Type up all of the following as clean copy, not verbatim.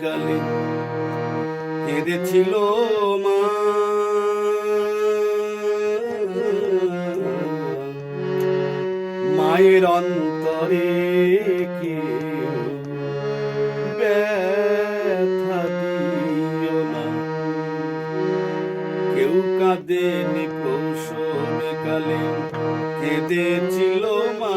কালে কেঁদেছিল মা। মায়ের অন্তরে কেউ ব্যথা দিও না। কেউ কাঁদেনি প্রসব কালে কেঁদেছিল মা।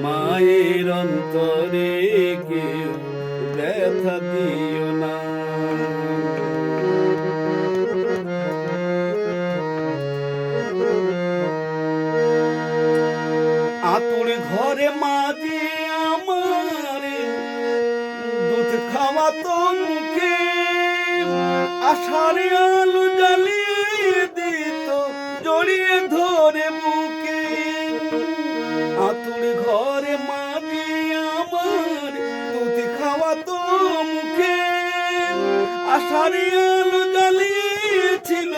মায়ের অন্তরে কেউ ব্যথা দিও না। আতুর ঘরে মাঝে আমার দুধ খাওয়াতো মুখে, আষাঢ়ে আলো জ্বালিয়ে দিত জড়িয়ে ধরে বুকে। আতুর ঘরে মাঝে আমার দুধ খাওয়াতো মুখে, আষাঢ়ে আলো জ্বালিয়েছিল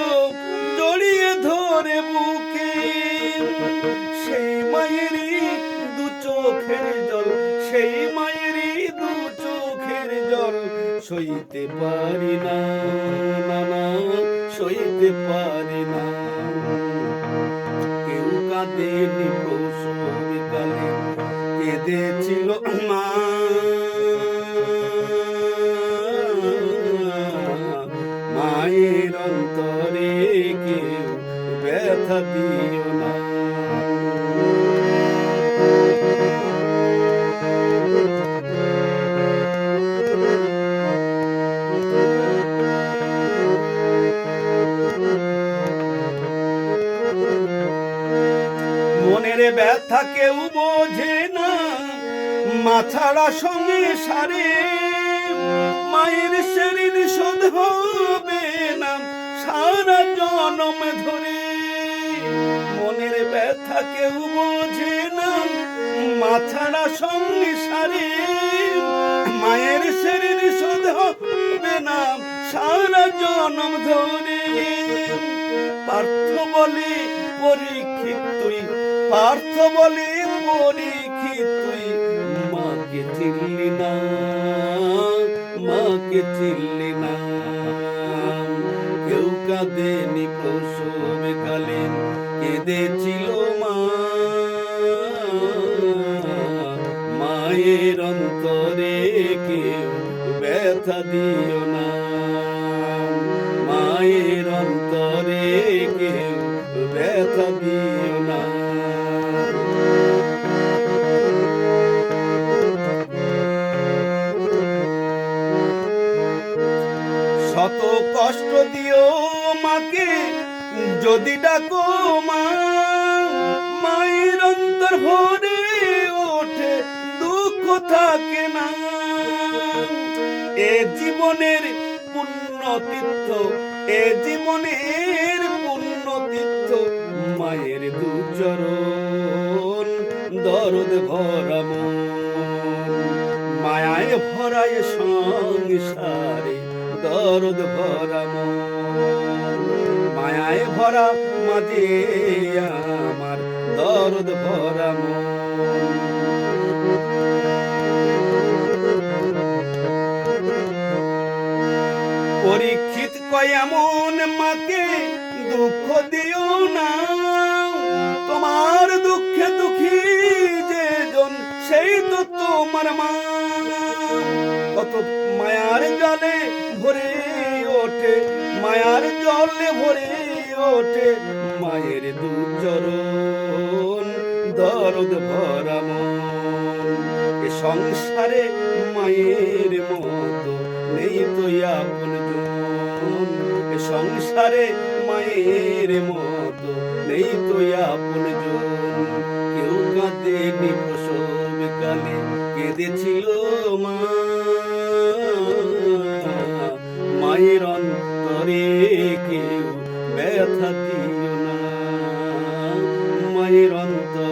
জড়িয়ে ধরে বুকে। সেই মায়েরই দু চোখের জল, সেই মায়েরই দু চোখের জল সইতে পারি না, না সইতে পারি না। কেউ কাঁদেনি প্রসব কালে কেঁদেছিল মা। মায়ের অন্তরে কেউ ব্যথা দিও না। মনের ব্যথা কেউ বোঝে না, মা ছাড়া সংসারে মায়ের শরীর শোধ হবে না সারা জনম ধরে। মনের ব্যথা কেউ বোঝে না, মা ছাড়া সংসারে মায়ের শরীর শোধ হবে না সারা জনম ধরে। পার্থ বলে পরীক্ষিত তুই, পার্থ বলে পরীক্ষিত তুই মাকে চিনলি না, মাকে চিনলি না। কেউ কাঁদেনি প্রসব কালে কেঁদেছিল মা। মায়ের অন্তরে কেউ ব্যথা দিও না। মায়ের অন্তরে কেউ ব্যথা দিও না। শত কষ্ট দিও মাকে যদি ডাকো মা। মায়ের অন্তর ভরে ওঠে দুঃখ থাকে না। এ জীবনের পুণ্য তীর্থ, এ জীবনের পুণ্য তীর্থ মায়ের দু চরণ দরদ ভরা মন। মায়ায় ভরায় সংসারে দরদ ভরা মন। মায়ায় ভরা মাঝে আমার দরদ ভরা মন। পরীক্ষিত কয় এমন মাকে দুঃখ দিও না। তোমার দুঃখে দুঃখী যে জন সেই তো তোমার মা। কত মায়ার জলে ভরে ওঠে, মায়ার জলে ভরে ওঠে মায়ের দু চরণ দরদ ভরা মন। এ সংসারে মায়ের মতো নেই তো আপন জন। এ সংসারে মায়ের মতো নেই তো আপন জন। কেউ কাঁদেনি প্রসব কালে কেঁদেছিল মা। মায়ের অন্তরে কেউ ব্যথা দিও না। মায়ের অন্তরে